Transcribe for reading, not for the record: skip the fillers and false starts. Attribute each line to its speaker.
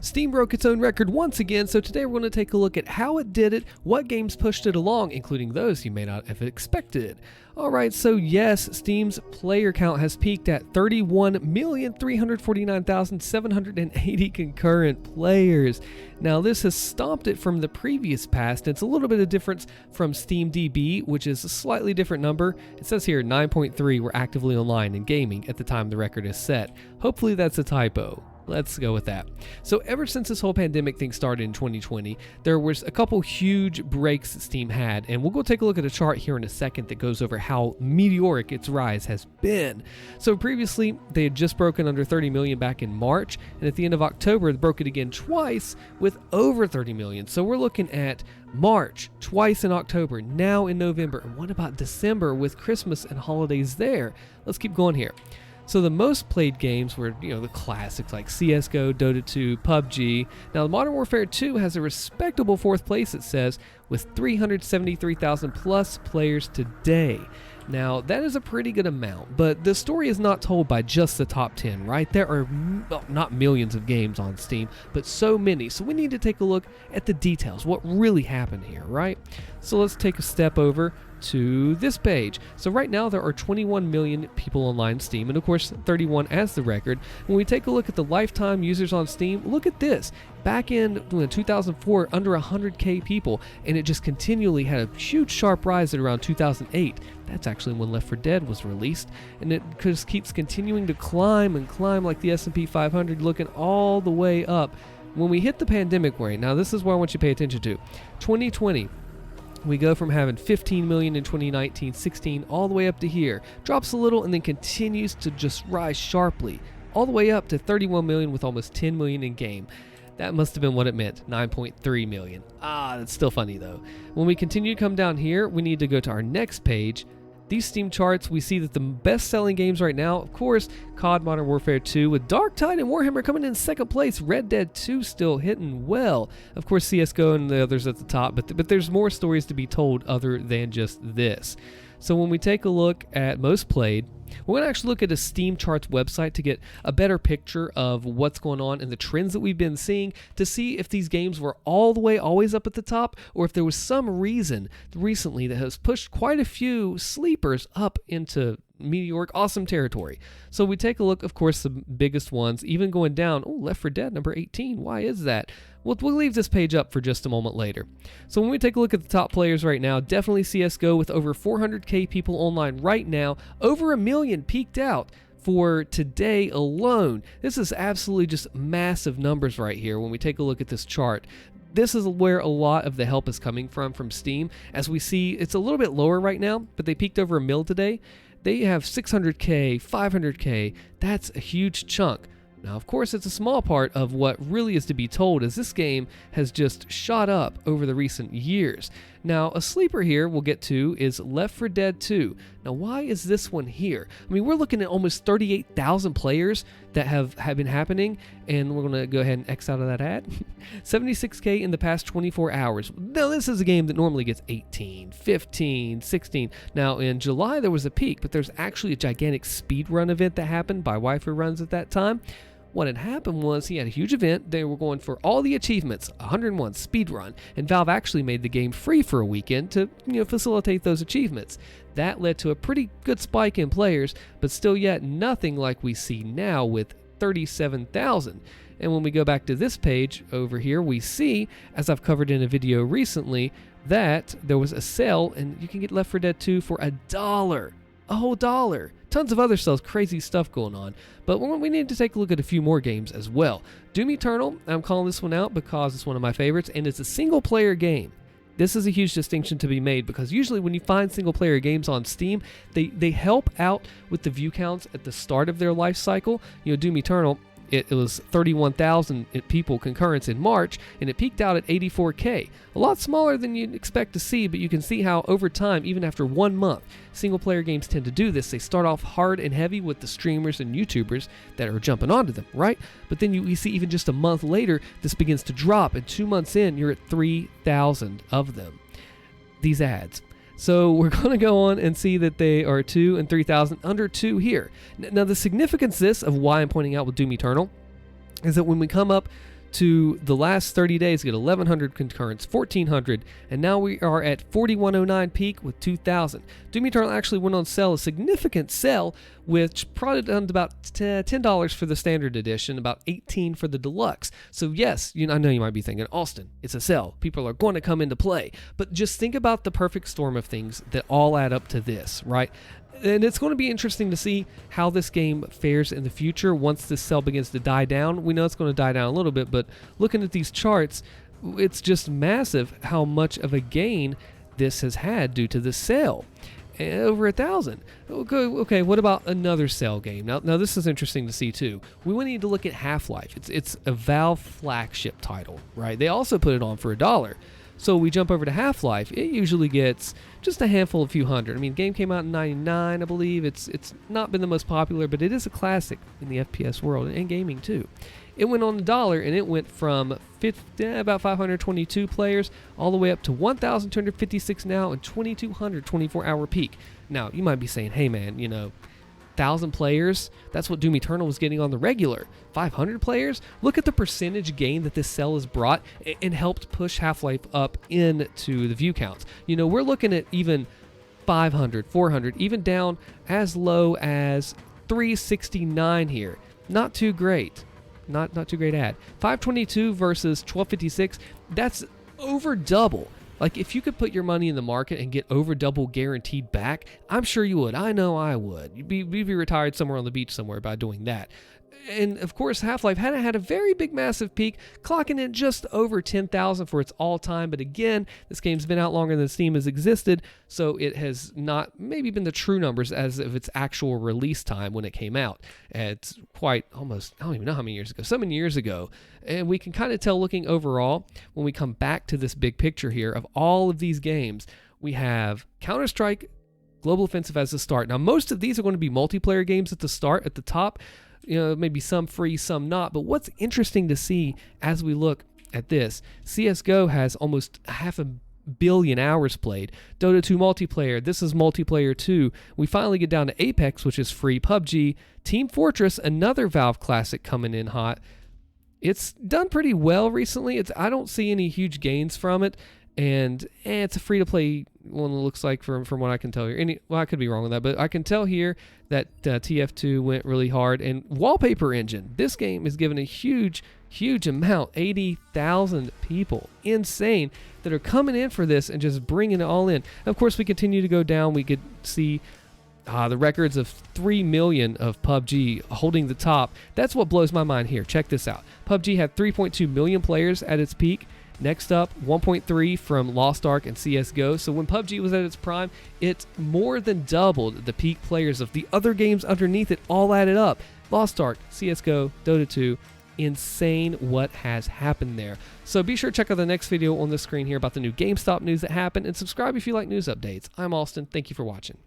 Speaker 1: Steam broke its own record once again, so today we're going to take a look at how it did it, what games pushed it along, including those you may not have expected. Alright, so yes, Steam's player count has peaked at 31,349,780 concurrent players. Now this has stomped it from the previous past. It's a little bit of difference from SteamDB, which is a slightly different number. It says here 9.3 were actively online and gaming at the time the record is set. Hopefully that's a typo. Let's go with that. So ever since this whole pandemic thing started in 2020, there was a couple huge breaks that Steam had, and we'll go take a look at a chart here in a second that goes over how meteoric its rise has been. So previously, they had just broken under 30 million back in March, and at the end of October, they broke it again twice with over 30 million. So we're looking at March, twice in October, now in November, and what about December with Christmas and holidays there? Let's keep going here. So the most played games were, the classics like CSGO, Dota 2, PUBG. Now Modern Warfare 2 has a respectable fourth place, it says, with 373,000 plus players today. Now that is a pretty good amount, but the story is not told by just the top 10, right? There are not millions of games on Steam, but so many. So we need to take a look at the details, what really happened here, right? So let's take a step over to this page. So right now there are 21 million people online on Steam, and of course 31 as the record. When we take a look at the lifetime users on Steam, look at this. Back in 2004, under 100k people, and it just continually had a huge sharp rise at around 2008. That's actually when Left 4 Dead was released, and it just keeps continuing to climb and climb like the S&P 500, looking all the way up. When we hit the pandemic rate, now this is what I want you to pay attention to. 2020. We go from having 15 million in 2019, 16, all the way up to here. Drops a little and then continues to just rise sharply, all the way up to 31 million with almost 10 million in game. That must have been what it meant, 9.3 million. That's still funny though. When we continue to come down here, we need to go to our next page. These Steam charts, we see that the best-selling games right now, of course, COD Modern Warfare 2, with Darktide and Warhammer coming in second place. Red Dead 2 still hitting well. Of course, CSGO and the others at the top, but there's more stories to be told other than just this. So when we take a look at most played, we're going to actually look at a Steam Charts website to get a better picture of what's going on and the trends that we've been seeing, to see if these games were all the way always up at the top, or if there was some reason recently that has pushed quite a few sleepers up into meteoric awesome territory. So we take a look, of course, the biggest ones, even going down. Oh, Left 4 Dead number 18. Why is that? We'll leave this page up for just a moment later. So when we take a look at the top players right now, definitely CSGO with over 400k people online right now, over 1 million peaked out for today alone. This is absolutely just massive numbers right here when we take a look at this chart. This is where a lot of the help is coming from Steam. As we see, it's a little bit lower right now, but they peaked over 1 mil today. They have 600k, 500k. That's a huge chunk. Now, of course, it's a small part of what really is to be told, as this game has just shot up over the recent years. Now, a sleeper here we'll get to is Left 4 Dead 2. Now, why is this one here? I mean, we're looking at almost 38,000 players that have been happening, and we're going to go ahead and X out of that ad. 76k in the past 24 hours. Now, this is a game that normally gets 18, 15, 16. Now, in July, there was a peak, but there's actually a gigantic speedrun event that happened by Waifu Runs at that time. What had happened was he had a huge event. They were going for all the achievements, 101 speedrun, and Valve actually made the game free for a weekend to facilitate those achievements. That led to a pretty good spike in players, but still yet nothing like we see now with 37,000. And when we go back to this page over here, we see, as I've covered in a video recently, that there was a sale and you can get Left 4 Dead 2 for $1. A whole dollar. Tons of other sales, crazy stuff going on. But we need to take a look at a few more games as well. Doom Eternal, I'm calling this one out because it's one of my favorites, and it's a single-player game. This is a huge distinction to be made, because usually when you find single-player games on Steam, they help out with the view counts at the start of their life cycle. Doom Eternal, it was 31,000 people concurrents in March, and it peaked out at 84k. A lot smaller than you'd expect to see, but you can see how over time, even after 1 month, single-player games tend to do this. They start off hard and heavy with the streamers and YouTubers that are jumping onto them, right? But then you see even just a month later, this begins to drop, and 2 months in, you're at 3,000 of them. These ads. So we're going to go on and see that they are 2 and 3,000 under 2 here. Now the significance of why I'm pointing out with Doom Eternal is that when we come up to the last 30 days, get 1,100 concurrents, 1,400, and now we are at 4,109 peak with 2,000. Doom Eternal actually went on sale, a significant sale, which brought it down to about $10 for the standard edition, about $18 for the deluxe. So yes, I know you might be thinking, Austin, it's a sale. People are going to come into play. But just think about the perfect storm of things that all add up to this, right? And it's going to be interesting to see how this game fares in the future once this sale begins to die down. We know it's going to die down a little bit, but looking at these charts, it's just massive how much of a gain this has had due to the sale. Over 1,000. Okay, what about another sale game? Now this is interesting to see too. We need to look at Half-Life. It's a Valve flagship title, right? They also put it on for $1. So we jump over to Half-Life. It usually gets just a handful, a few hundred. I mean, game came out in '99, I believe. It's not been the most popular, but it is a classic in the FPS world and gaming too. It went on $1, and it went from about 522 players all the way up to 1,256 now and 2,200 24-hour peak. Now, you might be saying, hey man, 1,000 players, that's what Doom Eternal was getting on the regular. 500 players? Look at the percentage gain that this sell has brought and helped push Half-Life up into the view counts. We're looking at even 500, 400, even down as low as 369 here. Not too great. Not too great ad. 522 versus 1256, that's over double. Like, if you could put your money in the market and get over double guaranteed back, I'm sure you would. I know I would. You'd be retired somewhere on the beach somewhere by doing that. And of course, Half-Life had a very big, massive peak, clocking in just over 10,000 for its all-time. But again, this game's been out longer than Steam has existed, so it has not maybe been the true numbers as of its actual release time when it came out. It's quite almost, I don't even know how many years ago, so many years ago. And we can kind of tell looking overall, when we come back to this big picture here of all of these games, we have Counter-Strike Global Offensive as the start. Now, most of these are going to be multiplayer games at the start, at the top. Maybe some free, some not. But what's interesting to see as we look at this, CSGO has almost 500 million hours played. Dota 2 multiplayer, this is multiplayer 2. We finally get down to Apex, which is free. PUBG, Team Fortress, another Valve classic coming in hot. It's done pretty well recently. I don't see any huge gains from it. And it's a free-to-play one, it looks like, from what I can tell here. Well, I could be wrong with that, but I can tell here that TF2 went really hard. And Wallpaper Engine, this game is given a huge amount, 80,000 people, insane, that are coming in for this and just bringing it all in. Of course, we continue to go down. We could see the records of 3 million of PUBG holding the top. That's what blows my mind here. Check this out. PUBG had 3.2 million players at its peak. Next up, 1.3 from Lost Ark and CSGO. So when PUBG was at its prime, it more than doubled the peak players of the other games underneath it, all added up. Lost Ark, CSGO, Dota 2. Insane what has happened there. So be sure to check out the next video on the screen here about the new GameStop news that happened, and subscribe if you like news updates. I'm Austin. Thank you for watching.